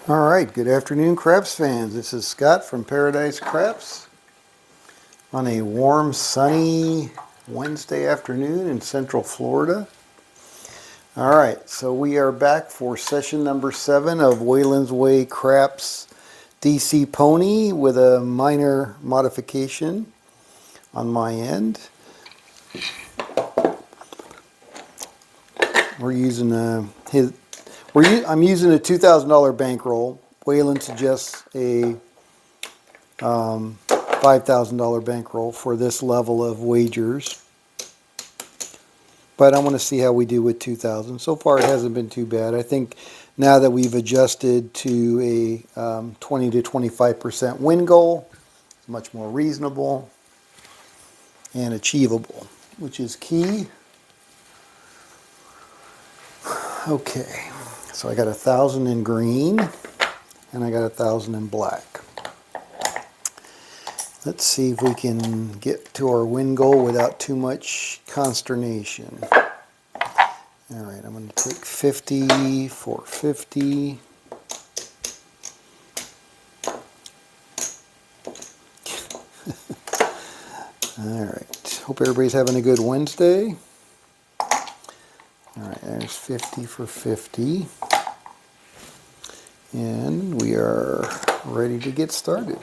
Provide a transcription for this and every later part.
All right, good afternoon, craps fans. This is Scott from Paradise Craps on a warm, sunny Wednesday afternoon in Central Florida. All right, so we are back for session number 7 of Wayland's Way Craps DC Pony with a minor modification on my end. We're using I'm using a $2,000 bankroll. Wayland suggests a $5,000 bankroll for this level of wagers. But I want to see how we do with 2,000. So far it hasn't been too bad. I think now that we've adjusted to a 20 to 25% win goal, it's much more reasonable and achievable, which is key. Okay, so I got 1,000 in green and I got 1,000 in black. Let's see if we can get to our win goal without too much consternation. All right, I'm going to take 50 for 50. All right, hope everybody's having a good Wednesday. All right, there's 50 for 50. And we are ready to get started.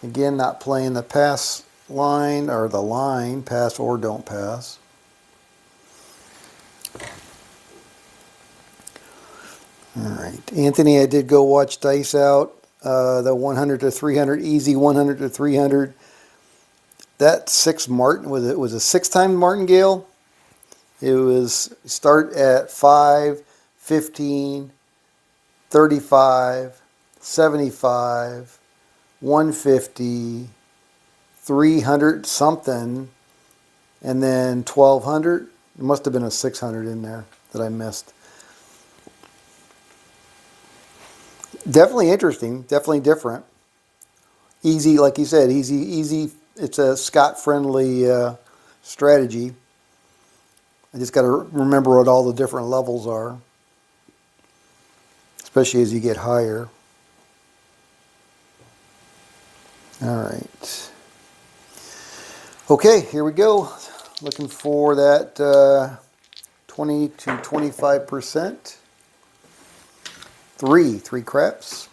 Again, not playing the pass line, or the line, pass or don't pass. All right, Anthony, I did go watch Dice Out, the 100 to 300, easy 100 to 300. That 6 Martin, was a 6-time martingale. It was start at 5, 15, 35, 75, 150, 300 something, and then 1,200. There must have been a 600 in there that I missed. Definitely interesting, definitely different. Easy, like you said, easy. It's a Scott-friendly strategy. I just got to remember what all the different levels are, especially as you get higher. All right. Okay, here we go. Looking for that 20 to 25%. Three craps.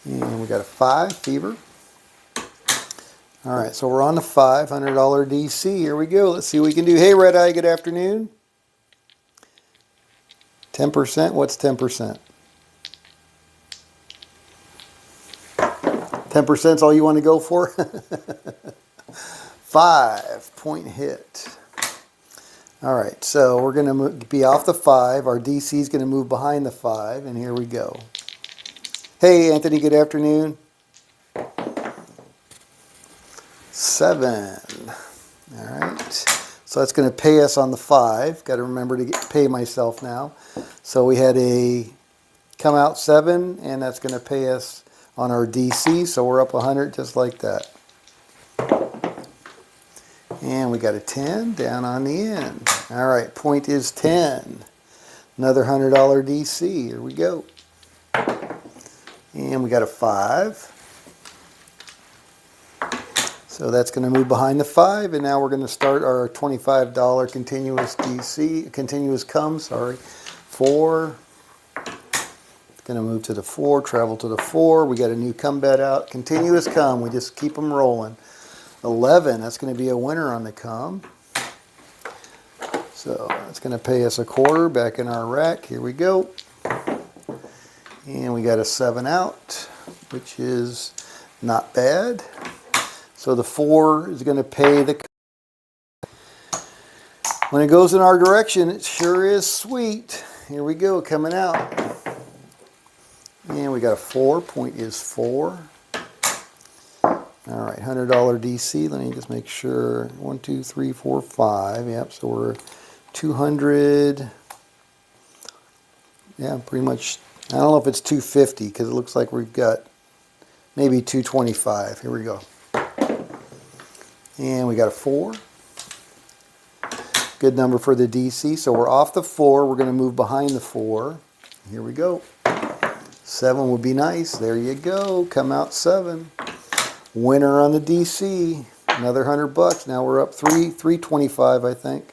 And we got a 5, fever. All right, so we're on the $500 DC. Here we go. Let's see what we can do. Hey, Red Eye, good afternoon. 10%? What's 10%? 10% is all you want to go for? 5-point hit. All right, so we're going to be off the 5. Our DC is going to move behind the 5, and here we go. Hey, Anthony, good afternoon. 7. All right, so that's going to pay us on the 5. Got to remember to pay myself now. So we had a come out 7, and that's going to pay us on our DC, so we're up 100 just like that. And we got a 10 down on the end. All right, point is 10. Another $100 DC. Here we go. And we got a 5. So that's going to move behind the 5, and now we're going to start our $25 continuous DC, continuous come, sorry. 4. It's going to move to the 4, travel to the 4. We got a new come bet out. Continuous come, we just keep them rolling. 11, that's going to be a winner on the come. So that's going to pay us a quarter back in our rack. Here we go. And we got a 7 out, which is not bad. So the 4 is going to pay the... When it goes in our direction, it sure is sweet. Here we go, coming out. And we got a 4, point is 4. All right, $100 DC. Let me just make sure. 1, 2, 3, 4, 5. Yep, so we're 200. Yeah, pretty much. I don't know if it's 250 because it looks like we've got maybe 225. Here we go. And we got a 4. Good number for the DC. So we're off the 4. We're going to move behind the 4. Here we go. 7 would be nice. There you go. Come out 7. Winner on the DC. Another $100. Now we're up 325, I think.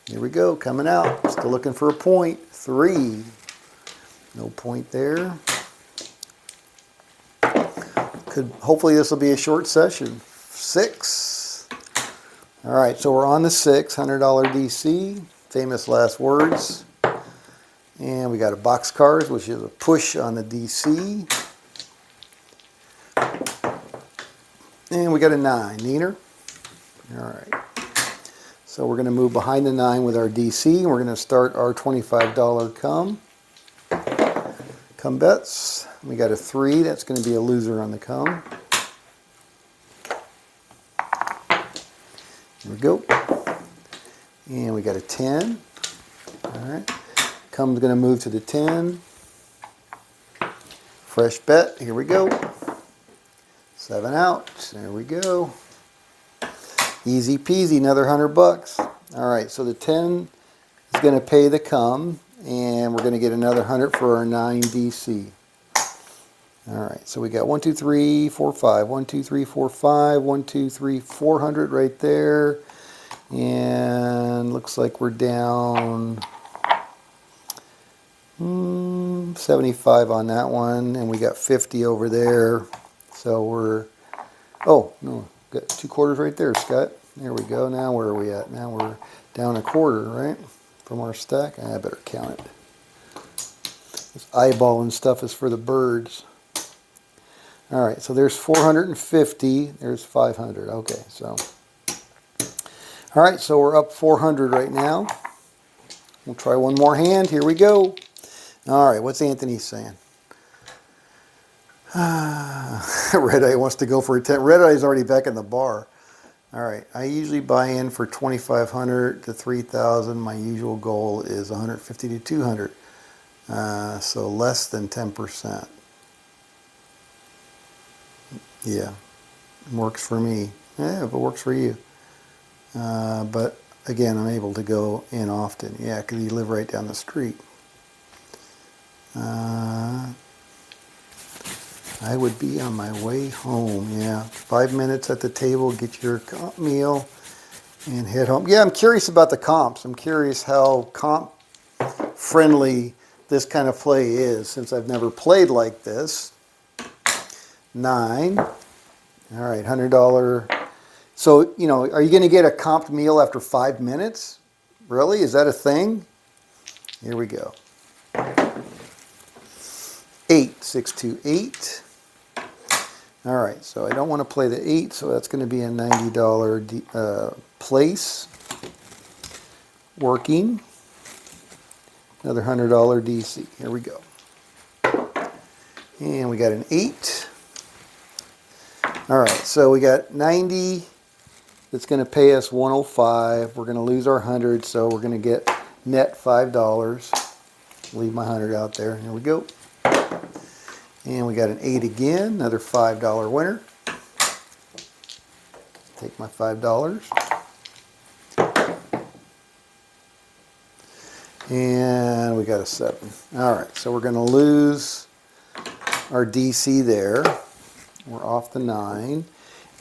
Here we go. Coming out. Still looking for a point. 3. No point there. Hopefully this will be a short session. 6. All right, so we're on the 6, $100 DC. Famous last words. And we got a boxcars, which is a push on the DC. And we got a 9. Neener. All right. So we're going to move behind the 9 with our DC. We're going to start our $25 come bets. We got a 3. That's going to be a loser on the come. Here we go. And we got a 10. All right. Come's going to move to the 10. Fresh bet. Here we go. 7 out. There we go. Easy peasy. Another $100. All right. So the 10 is going to pay the come. And we're going to get another 100 for our 9 DC. All right. So we got 1, 2, 3, 4, 5. 1, 2, 3, 4, 5. 1, 2, 3, 400 right there. And looks like we're down 75 on that one, and we got 50 over there. So we're, oh no, got 2 quarters right there, Scott. There we go. Now where are we at? Now we're down a quarter, right, from our stack. I better count it. This eyeballing stuff is for the birds. All right, so there's 450. There's 500. Okay, so. All right, so we're up 400 right now. We'll try one more hand. Here we go. All right, what's Anthony saying? Red Eye wants to go for a 10. Red Eye's already back in the bar. All right, I usually buy in for 2,500 to 3,000. My usual goal is 150 to 200. So less than 10%. Yeah, works for me. Yeah, if it works for you. But again, I'm able to go in often. Yeah, because you live right down the street. I would be on my way home. Yeah, 5 minutes at the table, get your comp meal, and head home. Yeah, I'm curious about the comps. I'm curious how comp friendly this kind of play is, since I've never played like this. 9. All right, $100. So, you know, are you going to get a comped meal after 5 minutes? Really? Is that a thing? Here we go. 8, 6, 2, 8. All right, so I don't want to play the 8, so that's going to be a $90 place. Working. Another $100 DC. Here we go. And we got an 8. All right, so we got 90. That's going to pay us 105. We're going to lose our 100, so we're going to get net $5. Leave my 100 out there. Here we go. And we got an 8 again, another $5 winner. Take my $5. And we got a 7. All right, so we're going to lose our DC there. We're off the 9.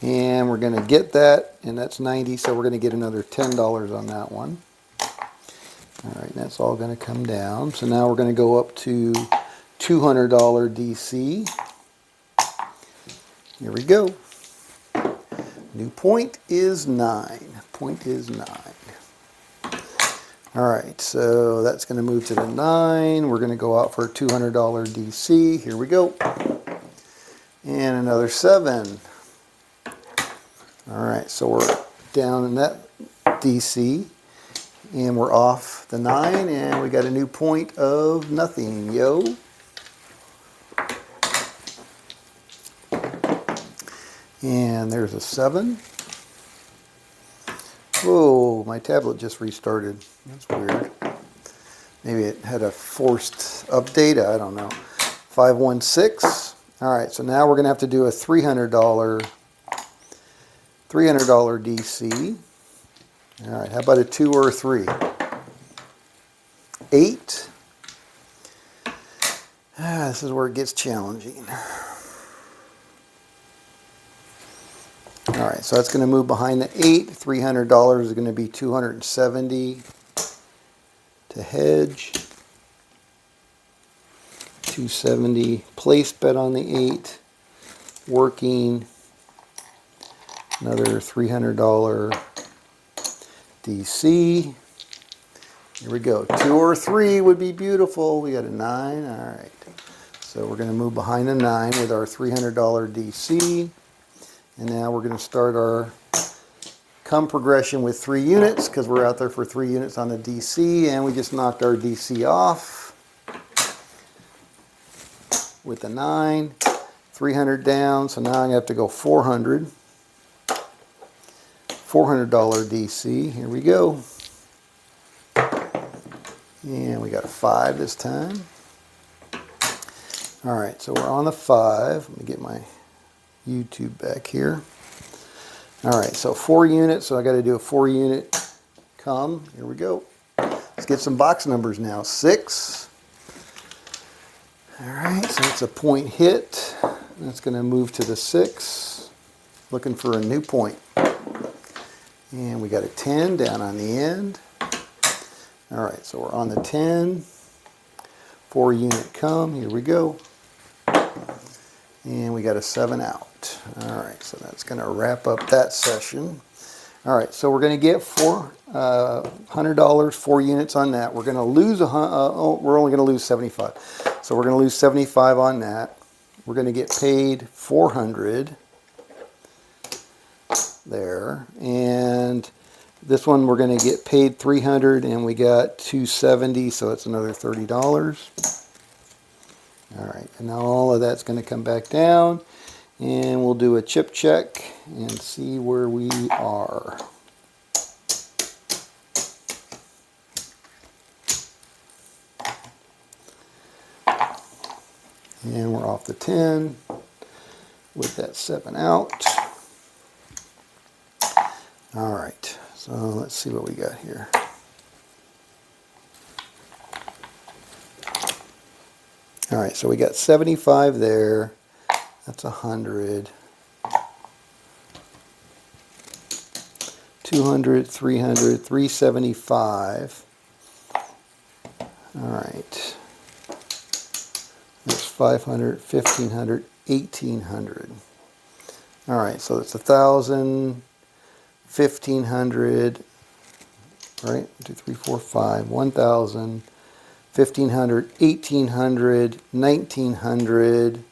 And we're going to get that, and that's 90, so we're going to get another $10 on that one. All right, that's all going to come down. So now we're going to go up to $200 DC. Here we go. New point is 9. Point is 9. All right, so that's going to move to the 9. We're going to go out for a $200 DC. Here we go. And another 7. All right, so we're down in that DC. And we're off the 9, and we got a new point of nothing. Yo. And there's a 7. Whoa, my tablet just restarted. That's weird. Maybe it had a forced update. I don't know. 516. All right, so now we're going to have to do a $300 DC. All right, how about a 2 or a 3? 8. This is where it gets challenging. All right, so that's going to move behind the 8. $300 is going to be $270 to hedge. 270 place bet on the 8. Working. Another $300 DC. Here we go. 2 or 3 would be beautiful. We got a 9. All right. So we're going to move behind the 9 with our $300 DC. And now we're going to start our come progression with 3 units because we're out there for 3 units on the DC. And we just knocked our DC off with the 9. 300 down. So now I'm going to have to go 400. $400 DC. Here we go. And we got a 5 this time. All right, so we're on the 5. Let me get my YouTube back here. All right, so 4 units. So I got to do a 4 unit come. Here we go. Let's get some box numbers now. 6. All right, so it's a point hit. That's going to move to the 6. Looking for a new point. And we got a 10 down on the end. All right, so we're on the 10. 4 unit come. Here we go. And we got a 7 out. All right, so that's going to wrap up that session. All right, so we're going to get $100, 4 units on that. We're going to lose we're only going to lose 75. So we're going to lose 75 on that. We're going to get paid 400 there, and this one we're going to get paid 300, and we got 270, so it's another $30. All right, and now all of that's going to come back down, and we'll do a chip check and see where we are. And we're off the 10 with that 7 out. All right, so let's see what we got here. All right, so we got 75 there. That's 100. 200, 300, 375. All right. That's 500, 1,500, 1,800. All right, so it's 1,000. 1,500, right? 2, 3, 4, 5, 1,000, 1,500, 1,800, 1,900,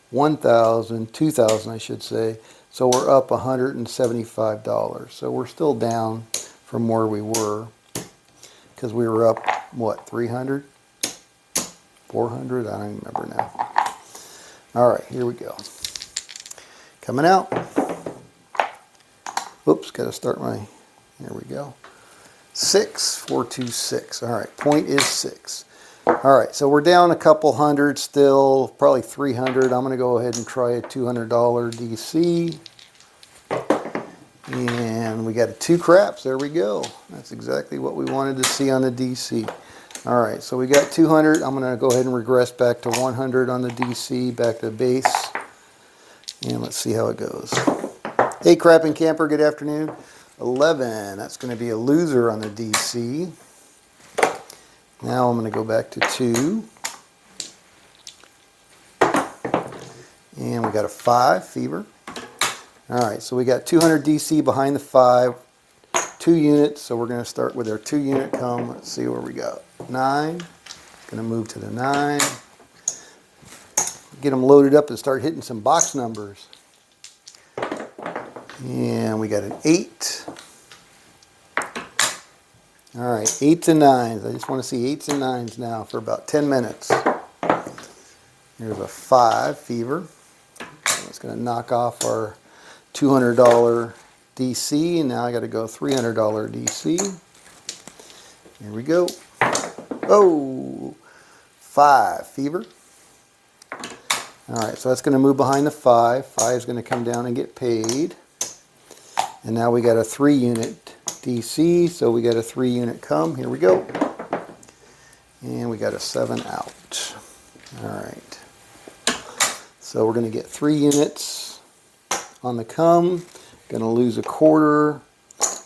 1,000, 2,000, I should say. So we're up $175. So we're still down from where we were because we were up, what, 300? 400? I don't even remember now. All right, here we go. Coming out. Oops, got to start my, there we go. 6, 4, 2, 6. All right, point is 6. All right, so we're down a couple hundred still, probably 300. I'm going to go ahead and try a $200 DC. And we got a 2 craps. There we go. That's exactly what we wanted to see on the DC. All right, so we got 200. I'm going to go ahead and regress back to 100 on the DC, back to base. And let's see how it goes. Hey, Crapping Camper, good afternoon. 11, that's going to be a loser on the DC. Now I'm going to go back to 2. And we got a 5, Fever. All right, so we got 200 DC behind the 5, 2 units. So we're going to start with our 2 unit come. Let's see where we got. 9, going to move to the 9. Get them loaded up and start hitting some box numbers. And we got an 8. All right, 8s and 9s. I just want to see 8s and 9s now for about 10 minutes. Here's a 5, Fever. It's going to knock off our $200 DC, and now I got to go $300 DC. Here we go. Oh, 5, Fever. All right, so that's going to move behind the 5. 5 is going to come down and get paid. And now we got a 3 unit DC, so we got a 3 unit come. Here we go. And we got a 7 out. All right. So we're going to get 3 units on the come. Going to lose a quarter,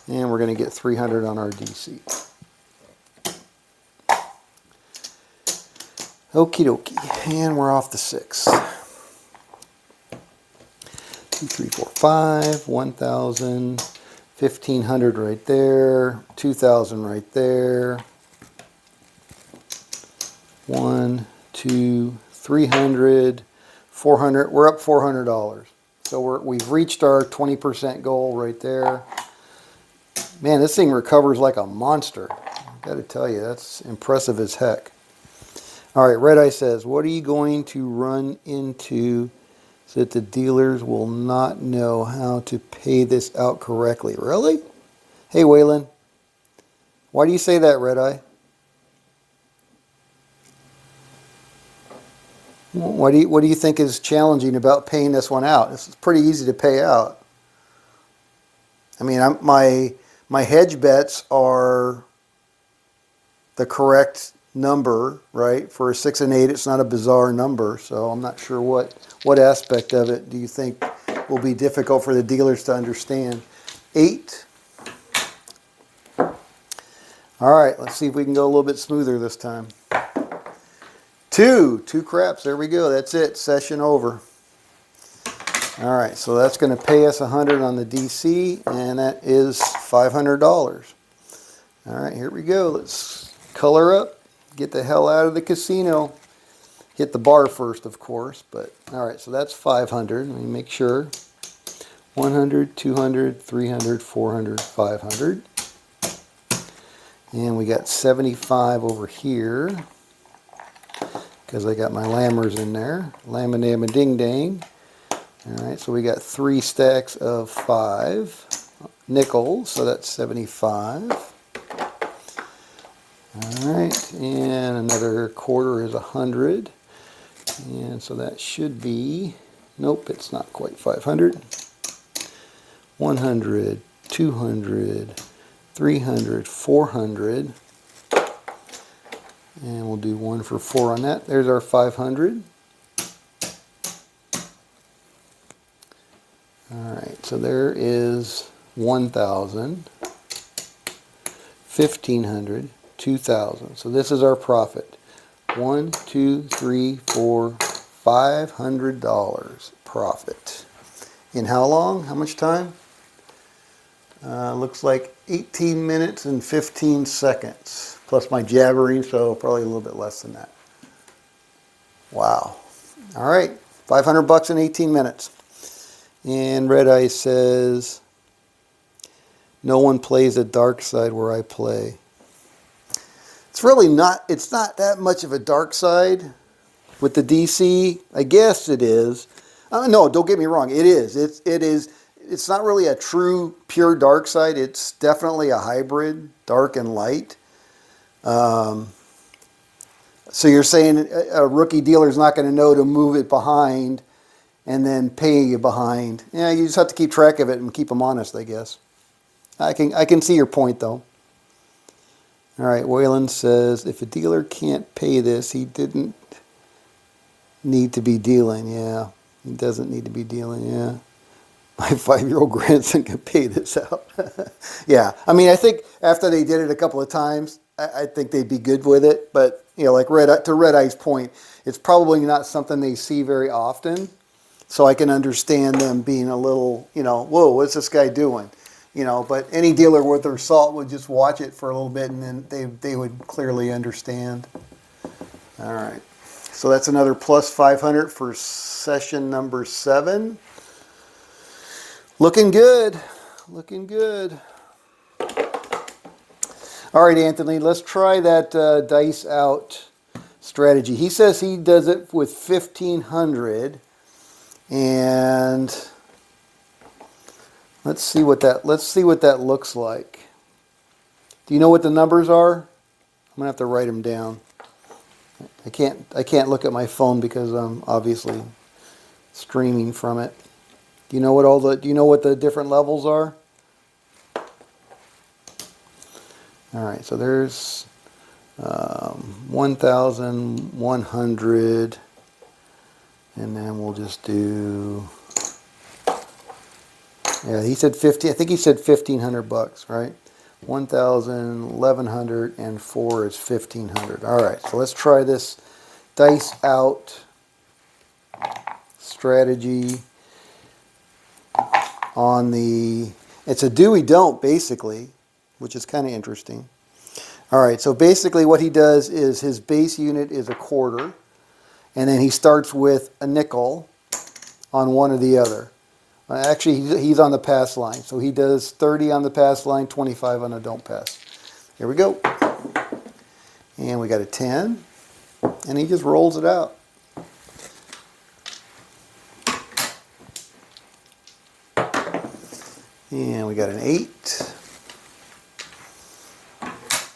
and we're going to get 300 on our DC. Okie dokie, and we're off the 6. 2, 3, 4, 5, 1,000, 1,500 right there, 2,000 right there. 1, 2, 300, 400. We're up $400. So we've reached our 20% goal right there. Man, this thing recovers like a monster. I've got to tell you, that's impressive as heck. All right, Red Eye says, what are you going to run into so that the dealers will not know how to pay this out correctly? Really? Hey, Waylon. Why do you say that, Red Eye? What do you think is challenging about paying this one out? This is pretty easy to pay out. I mean, my hedge bets are the correct number, right? For a 6 and 8, it's not a bizarre number, so I'm not sure what aspect of it do you think will be difficult for the dealers to understand. 8. All right, let's see if we can go a little bit smoother this time. 2 craps. There we go. That's it. Session over. All right, so that's going to pay us 100 on the DC, and that is $500. All right, here we go. Let's color up. Get the hell out of the casino. Hit the bar first, of course. But all right, so that's 500. Let me make sure. 100, 200, 300, 400, 500. And we got 75 over here, because I got my lammers in there. Lamma ding dang. All right, so we got 3 stacks of 5 nickels, so that's 75. All right, and another quarter is 100. And so that should be, nope, it's not quite 500. 100, 200, 300, 400. And we'll do 1 for 4 on that. There's our 500. All right, so there is 1,000, 1,500, 2,000. So this is our profit. $1, 2, 3, 4, $500 profit. In how long? How much time? Looks like 18 minutes and 15 seconds. Plus my jabbering, so probably a little bit less than that. Wow. All right, 500 bucks in 18 minutes. And Red Eye says, no one plays a dark side where I play. It's really not, it's not that much of a dark side with the DC. I guess it is. No, don't get me wrong, it is. It's not really a true pure dark side. It's definitely a hybrid, dark and light. So you're saying a rookie dealer is not going to know to move it behind and then pay you behind. Yeah, you just have to keep track of it and keep them honest, I guess. I can see your point, though. All right, Waylon says, if a dealer can't pay this, he didn't need to be dealing. Yeah, he doesn't need to be dealing, yeah. My 5-year-old grandson can pay this out. Yeah, I mean, I think after they did it a couple of times, I think they'd be good with it. But, you know, like to Red Eye's point, it's probably not something they see very often. So I can understand them being a little, you know, whoa, what's this guy doing? You know, but any dealer worth their salt would just watch it for a little bit, and then they would clearly understand. All right, so that's another plus 500 for session number 7. Looking good, looking good. All right, Anthony, let's try that dice out strategy. He says he does it with 1,500, and let's see what that looks like. Do you know what the numbers are? I'm gonna have to write them down. I can't look at my phone because I'm obviously streaming from it. Do you know what the different levels are? All right, so there's 1,100, and then we'll just do, yeah, he said 50, I think he said 1,500 bucks, right? 1,000, 1,100, and 4 is 1,500. All right, so let's try this dice out strategy on the, it's a do we don't basically, which is kind of interesting. All right, so basically what he does is his base unit is a quarter, and then he starts with a nickel on one or the other. Actually, he's on the pass line, so he does 30 on the pass line, 25 on the don't pass. Here we go. And we got a 10, and he just rolls it out. And we got an 8.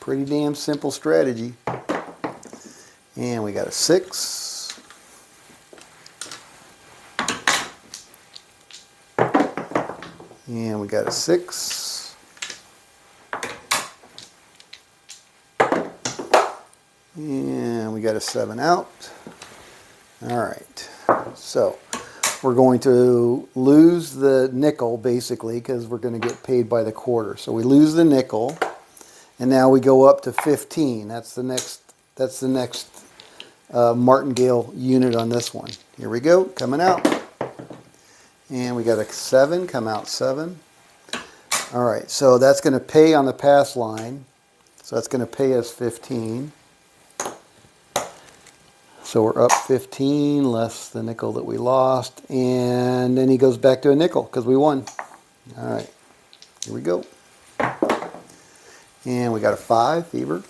Pretty damn simple strategy. And we got a 6. And we got a 6. And we got a 7 out. All right. So we're going to lose the nickel basically because we're going to get paid by the quarter. So we lose the nickel, and now we go up to 15. That's the next martingale unit on this one. Here we go, coming out. And we got a 7, come out 7. All right, so that's going to pay on the pass line. So that's going to pay us 15. So we're up 15, less the nickel that we lost. And then he goes back to a nickel because we won. All right, here we go. And we got a 5, fever.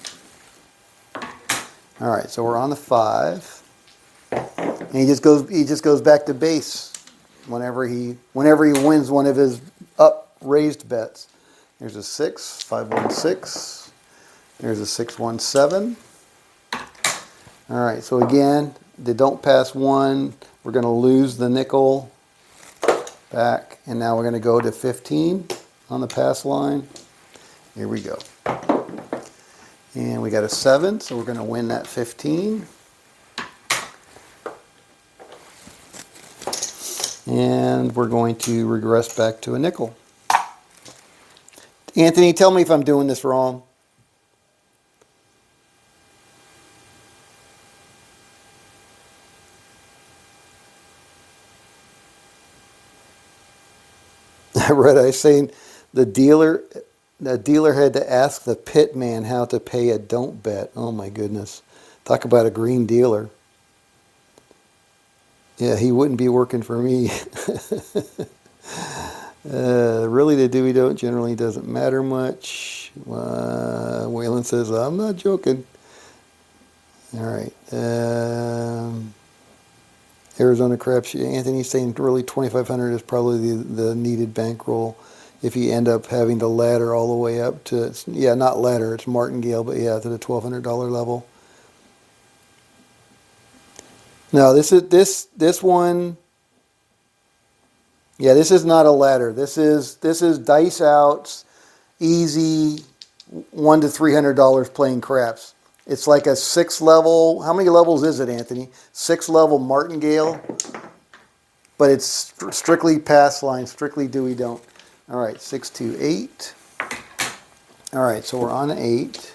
All right, so we're on the 5. And he just goes back to base whenever he wins one of his up raised bets. There's a 6, 516. There's a 617. All right, so again, the don't pass 1, we're going to lose the nickel back, and now we're going to go to 15 on the pass line. Here we go. And we got a 7, so we're going to win that 15. And we're going to regress back to a nickel. Anthony, tell me if I'm doing this wrong. I read I saying the dealer had to ask the pit man how to pay a don't bet. Oh my goodness. Talk about a green dealer. Yeah, he wouldn't be working for me. Really, the do we don't generally doesn't matter much. Waylon says, I'm not joking. All right. Arizona Craps. Anthony's saying really 2,500 is probably the needed bankroll if you end up having the ladder all the way up to, yeah, not ladder, it's martingale, but yeah, to the $1,200 level. No, this one. Yeah, this is not a ladder. This is dice outs, easy, $100 to $300 playing craps. It's like a 6 level. How many levels is it, Anthony? 6 level martingale, but it's strictly pass line, strictly do we don't. All right, 6, 2, 8. All right, so we're on 8.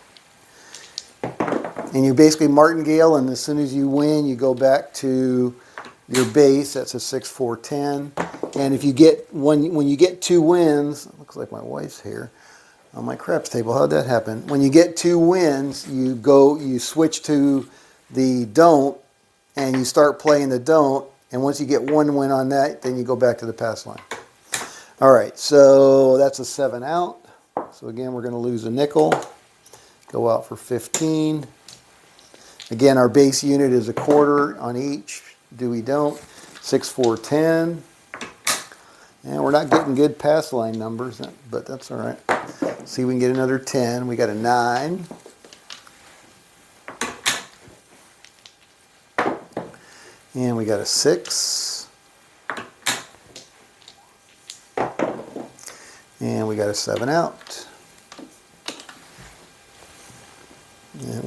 And you basically martingale, and as soon as you win, you go back to your base. That's a 6, 4, 10. And if you get when you get 2 wins, it looks like my wife's here on my craps table. How'd that happen? When you get 2 wins, you switch to the don't, and you start playing the don't. And once you get 1 win on that, then you go back to the pass line. All right, so that's a 7 out. So again, we're going to lose a nickel. Go out for 15. Again, our base unit is a quarter on each. Do we don't? 6, 4, 10. And we're not getting good pass line numbers, but that's all right. See if we can get another 10. We got a 9. And we got a 6. And we got a 7 out.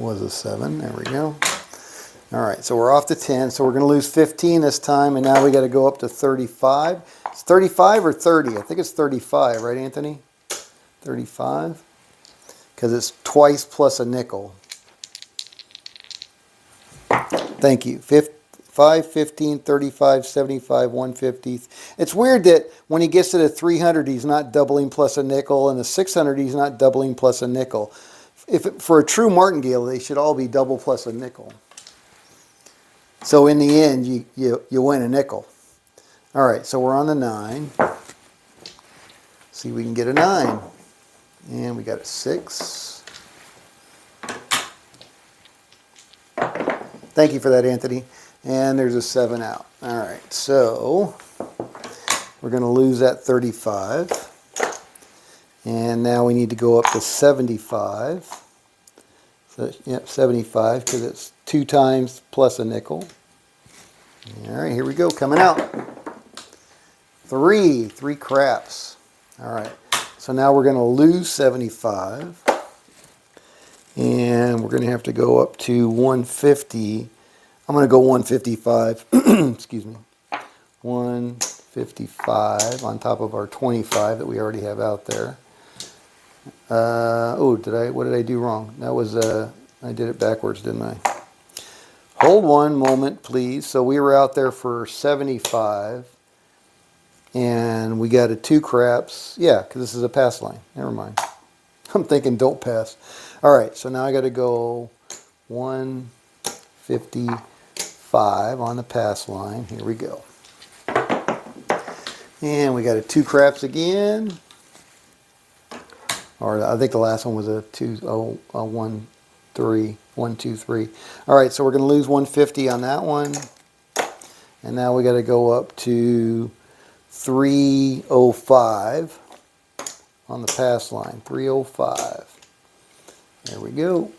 was a 7. There we go. All right, so we're off to 10. So we're going to lose 15 this time, and now we got to go up to 35. It's 35 or 30? I think it's 35, right, Anthony? 35? Because it's twice plus a nickel. Thank you. 5, 15, 35, 75, 150. It's weird that when he gets to the 300, he's not doubling plus a nickel, and the 600, he's not doubling plus a nickel. For a true martingale, they should all be double plus a nickel. So in the end, you win a nickel. All right, so we're on the 9. See if we can get a 9. And we got a 6. Thank you for that, Anthony. And there's a 7 out. All right, so we're going to lose that 35. And now we need to go up to 75. So, yep, 75, because it's 2 times plus a nickel. All right, here we go, coming out. 3 craps. All right, so now we're going to lose 75. And we're going to have to go up to 150. I'm going to go 155. Excuse me. 155 on top of our 25 that we already have out there. What did I do wrong? That was, I did it backwards, didn't I? Hold one moment, please. So we were out there for 75. And we got a 2 craps. Yeah, because this is a pass line. Never mind. I'm thinking don't pass. All right, so now I got to go 155 on the pass line. Here we go. And we got a 2 craps again. Or I think the last one was a 1, 3. All right, so we're going to lose 150 on that one. And now we got to go up to 305 on the pass line. 305. There we go.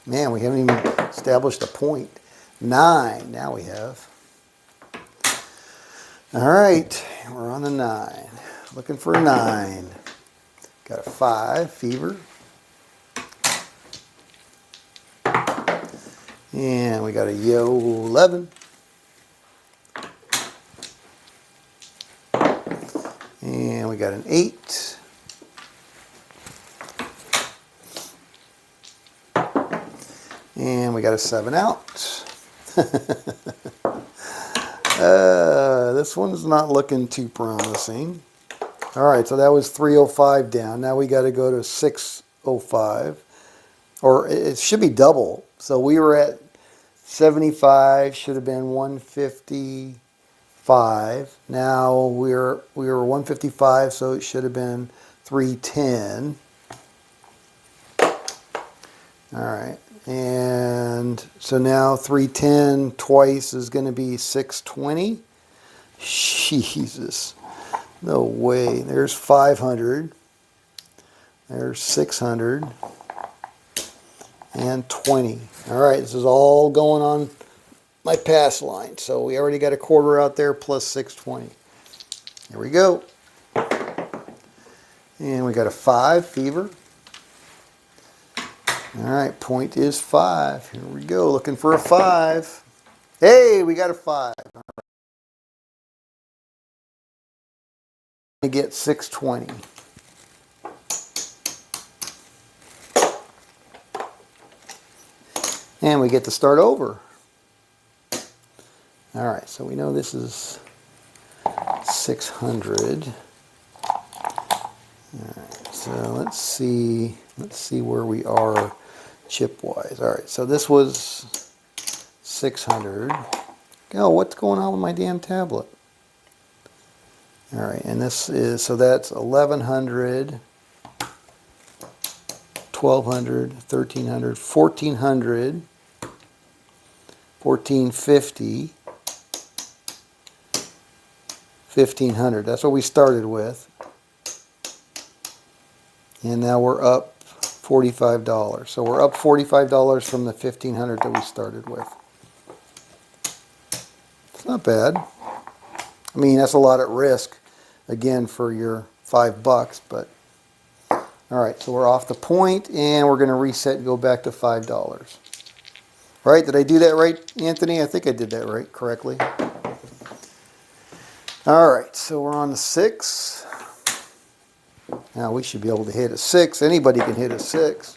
Man, we haven't even established a point. 9, now we have. All right, we're on the 9. Looking for a 9. Got a 5, fever. And we got a yo 11. And we got an 8. And we got a 7 out. This one's not looking too promising. All right, so that was 305 down. Now we got to go to 605. Or it should be double. So we were at 75, should have been 155. Now we were 155, so it should have been 310. All right. And so now 310 twice is going to be 620. Jesus. No way. There's 500. There's 600. And 20. All right, this is all going on my pass line. So we already got a quarter out there plus 620. Here we go. And we got a 5, fever. All right, point is 5. Here we go, looking for a 5. Hey, we got a 5. All right. I get 620. And we get to start over. All right, so we know this is 600. All right, so let's see where we are chip-wise. All right, so this was 600. Oh, what's going on with my damn tablet? All right, and this is, so that's 1100. 1200, 1300, 1400, 1450, 1500. That's what we started with. And now we're up $45. So we're up $45 from the 1500 that we started with. It's not bad. I mean, that's a lot at risk, again, for your $5, but All right, so we're off the point, and we're going to reset and go back to $5. Right? Did I do that right, Anthony? I think I did that right, correctly. All right, so we're on the 6. Now we should be able to hit a 6. Anybody can hit a 6.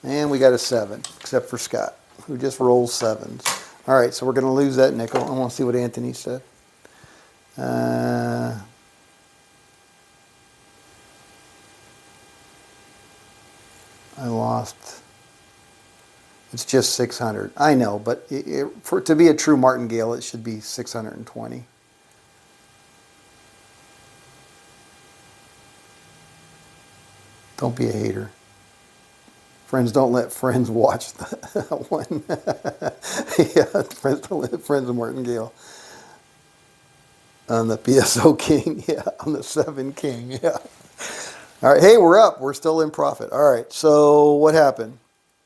And we got a 7, except for Scott, who just rolls 7s. All right, so we're going to lose that nickel. I want to see what Anthony said. I lost. It's just 600. I know, but for it to be a true martingale, it should be 620. Don't be a hater. Friends, don't let friends watch that one. Yeah, friends don't let friends of martingale. On the PSO King, yeah, on the 7 King, yeah. All right, hey, we're up. We're still in profit. All right, so what happened?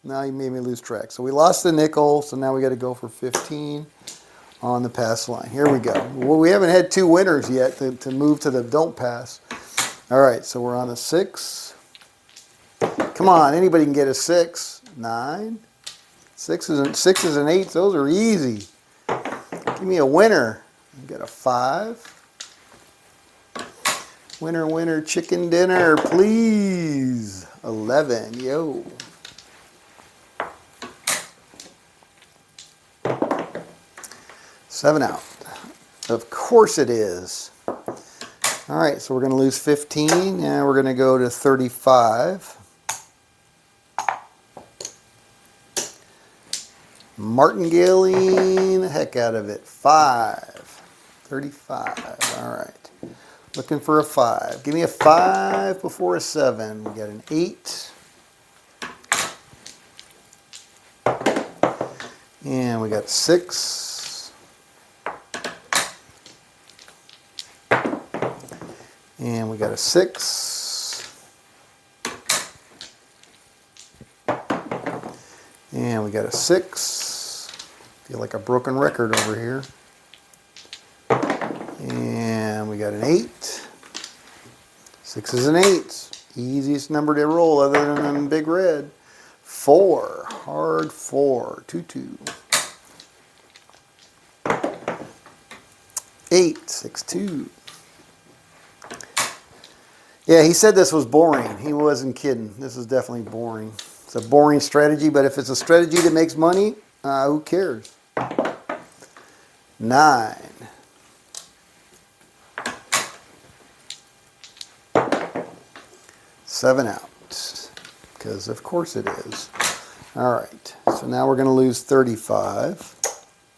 Now you made me lose track. So we lost the nickel, so now we got to go for 15 on the pass line. Here we go. Well, we haven't had 2 winners yet to move to the don't pass. All right, so we're on a 6. Come on, anybody can get a 6. 9. 6s and 8s, those are easy. Give me a winner. Got a 5. Winner, winner, chicken dinner, please. 11, yo. $7 out. Of course it is. All right, so we're going to lose 15. Now we're going to go to 35. Martingaling the heck out of it. 5. 35. All right. Looking for a 5. Give me a 5 before a 7. We got an 8. And we got 6. And we got a 6. And we got a 6. Feel like a broken record over here. And we got an 8. 6s and 8s. Easiest number to roll other than big red. 4. Hard 4. 2, 2. 8. 6, 2. Yeah, he said this was boring. He wasn't kidding. This is definitely boring. It's a boring strategy, but if it's a strategy that makes money, who cares? 9. 7 out, because of course it is. All right, so now we're going to lose 35.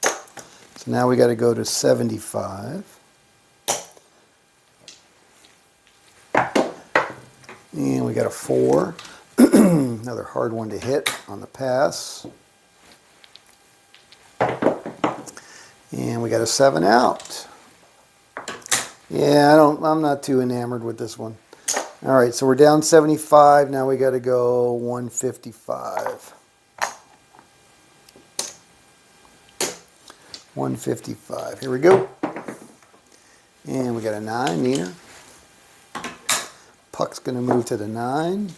So now we got to go to 75. And we got a 4. Another hard one to hit on the pass. And we got a 7 out. Yeah, I'm not too enamored with this one. All right, so we're down 75. Now we got to go 155. 155. Here we go. And we got a 9, Nina. Puck's going to move to the 9.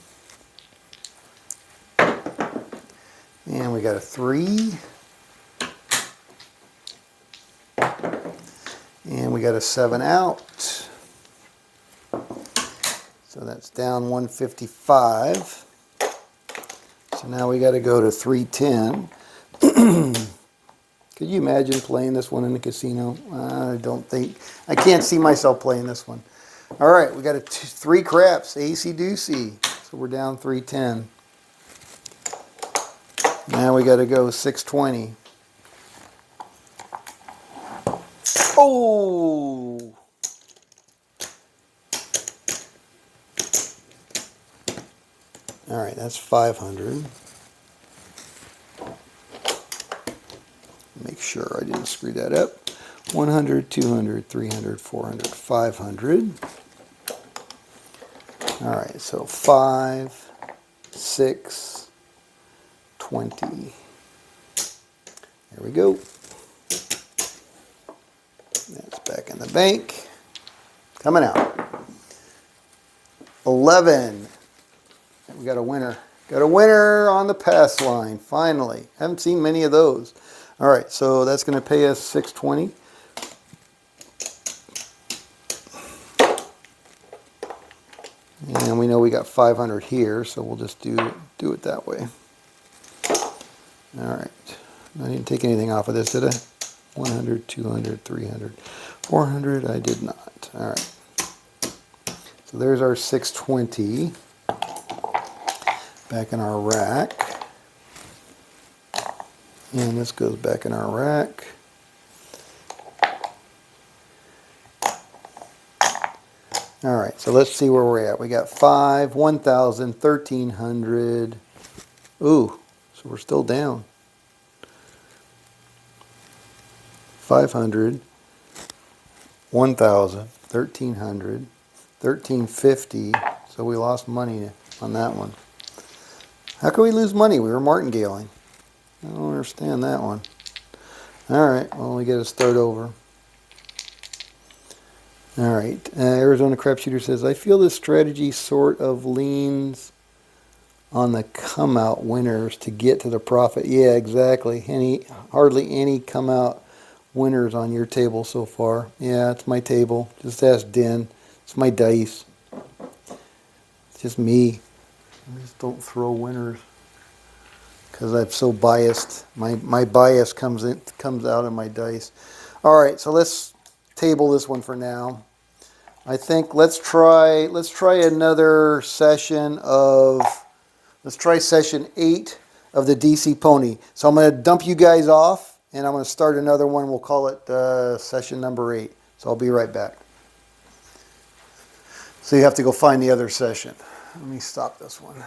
And we got a 3. And we got a 7 out. So that's down 155. So now we got to go to 310. Could you imagine playing this one in the casino? I can't see myself playing this one. All right, we got 3 craps, AC Doocy. So we're down 310. Now we got to go 620. Oh! All right, that's 500. Make sure I didn't screw that up. 100, 200, 300, 400, 500. All right, so 5, 6, 20. There we go. That's back in the bank. Coming out. 11. We got a winner. Got a winner on the pass line, finally. Haven't seen many of those. All right, so that's going to pay us $620. And we know we got 500 here, so we'll just do it that way. All right. I didn't take anything off of this, did I? 100, 200, 300, 400. I did not. All right. So there's our 620 back in our rack. And this goes back in our rack. All right, so let's see where we're at. We got 5, 1,000, 1,300. Ooh, so we're still down. 500, 1,000, 1,300, 1,350. So we lost money on that one. How can we lose money? We were martingaling. I don't understand that one. All right, well, we got to start over. All right, Arizona Crapshooter says, I feel this strategy sort of leans on the come-out winners to get to the profit. Yeah, exactly. Hardly any come-out winners on your table so far. Yeah, it's my table. Just ask Den. It's my dice. It's just me. I just don't throw winners because I'm so biased. My bias comes out in my dice. All right, so let's table this one for now. I think let's try another session of, let's try session 8 of the DC Pony. So I'm going to dump you guys off and I'm going to start another one. We'll call it session number 8. So I'll be right back. So you have to go find the other session. Let me stop this one.